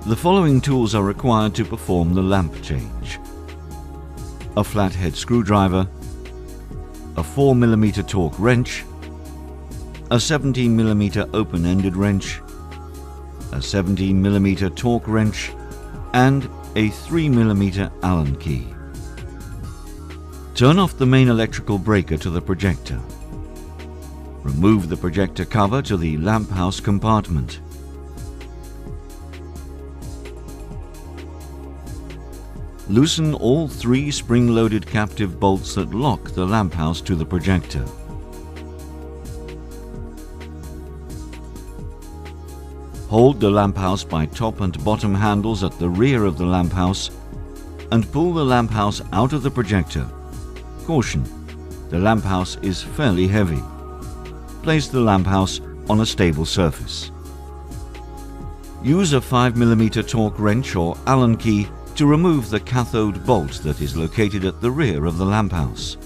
The following tools are required to perform the lamp change: a flathead screwdriver, a 4mm torque wrench, a 17mm open-ended wrench, a 17mm torque wrench, and a 3mm Allen key. Turn off the main electrical breaker to the projector. Remove the projector cover to the lamp house compartment. Loosen all 3 spring-loaded captive bolts that lock the lamp house to the projector. Hold the lamp house by top and bottom handles at the rear of the lamp house and pull the lamp house out of the projector. Caution: the lamp house is fairly heavy. Place the lamp house on a stable surface. Use a 5mm torque wrench or Allen key to remove the cathode bolt that is located at the rear of the lamp house.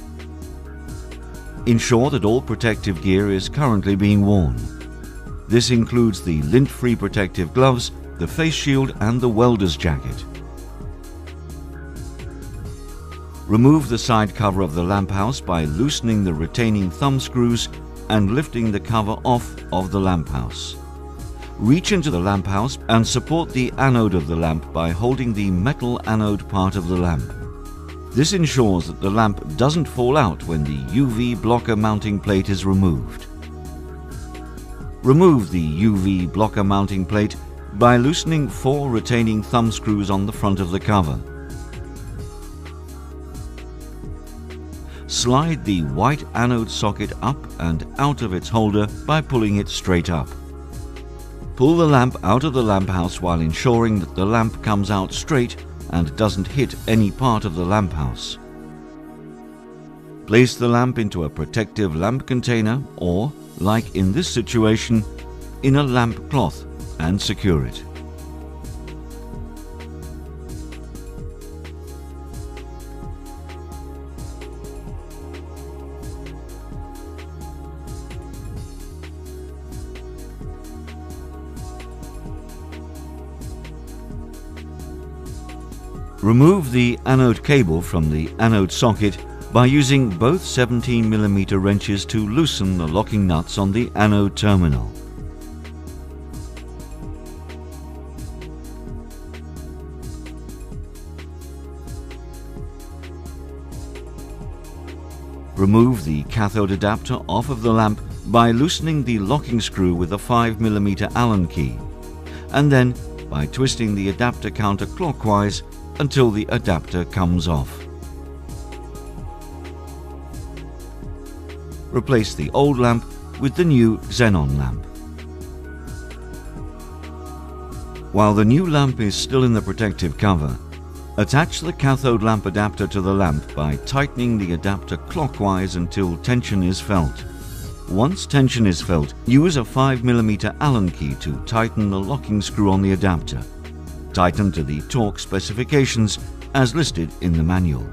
Ensure that all protective gear is currently being worn. This includes the lint-free protective gloves, the face shield, and the welder's jacket. Remove the side cover of the lamp house by loosening the retaining thumb screws and lifting the cover off of the lamp house. Reach into the lamp house and support the anode of the lamp by holding the metal anode part of the lamp. This ensures that the lamp doesn't fall out when the UV blocker mounting plate is removed. Remove the UV blocker mounting plate by loosening 4 retaining thumb screws on the front of the cover. Slide the white anode socket up and out of its holder by pulling it straight up. Pull the lamp out of the lamp house while ensuring that the lamp comes out straight and doesn't hit any part of the lamp house. Place the lamp into a protective lamp container or, like in this situation, in a lamp cloth and secure it. Remove the anode cable from the anode socket by using both 17mm wrenches to loosen the locking nuts on the anode terminal. Remove the cathode adapter off of the lamp by loosening the locking screw with a 5mm Allen key, and then by twisting the adapter counterclockwise until the adapter comes off. Replace the old lamp with the new xenon lamp. While the new lamp is still in the protective cover, attach the cathode lamp adapter to the lamp by tightening the adapter clockwise until tension is felt. Once tension is felt, use a 5mm Allen key to tighten the locking screw on the adapter. Tighten to the torque specifications as listed in the manual.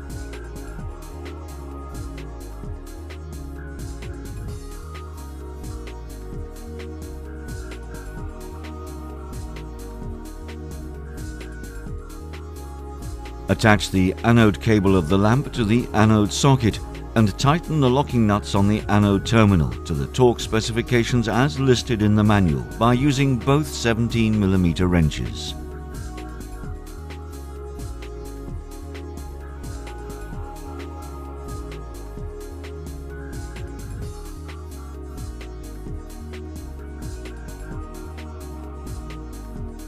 Attach the anode cable of the lamp to the anode socket and tighten the locking nuts on the anode terminal to the torque specifications as listed in the manual by using both 17mm wrenches.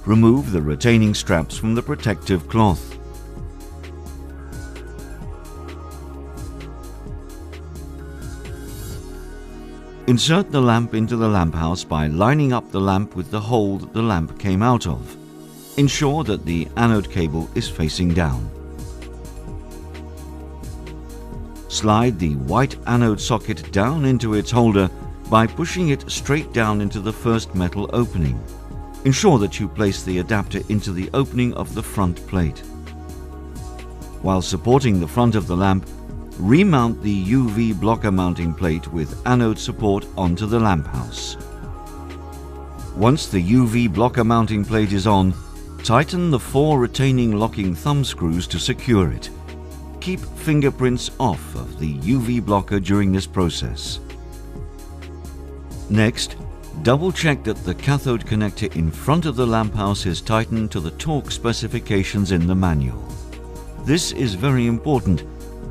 Remove the retaining straps from the protective cloth. Insert the lamp into the lamp house by lining up the lamp with the hole that the lamp came out of. Ensure that the anode cable is facing down. Slide the white anode socket down into its holder by pushing it straight down into the first metal opening. Ensure that you place the adapter into the opening of the front plate. While supporting the front of the lamp, remount the UV blocker mounting plate with anode support onto the lamp house. Once the UV blocker mounting plate is on, Tighten the 4 retaining locking thumb screws to secure it. Keep fingerprints off of the UV blocker during this process. Next, double-check that the cathode connector in front of the lamp house is tightened to the torque specifications in the manual. This is very important,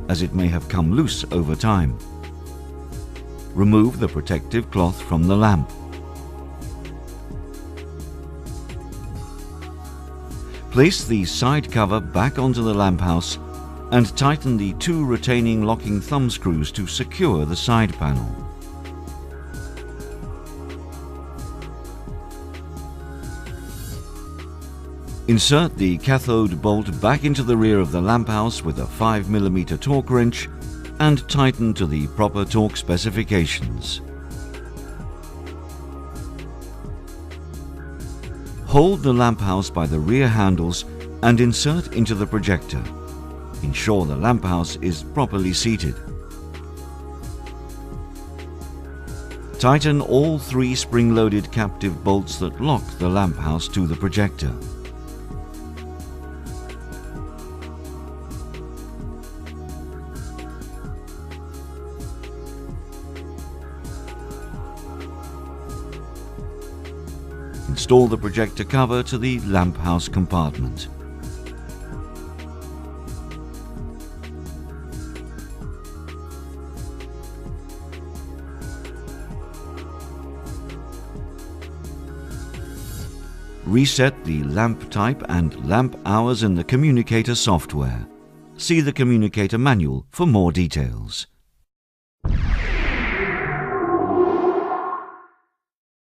as it may have come loose over time. Remove the protective cloth from the lamp. Place the side cover back onto the lamp house and tighten the 2 retaining locking thumb screws to secure the side panel. Insert the cathode bolt back into the rear of the lamp house with a 5mm torque wrench and tighten to the proper torque specifications. Hold the lamp house by the rear handles and insert into the projector. Ensure the lamp house is properly seated. Tighten all 3 spring-loaded captive bolts that lock the lamp house to the projector. Install the projector cover to the lamp house compartment. Reset the lamp type and lamp hours in the communicator software. See the communicator manual for more details.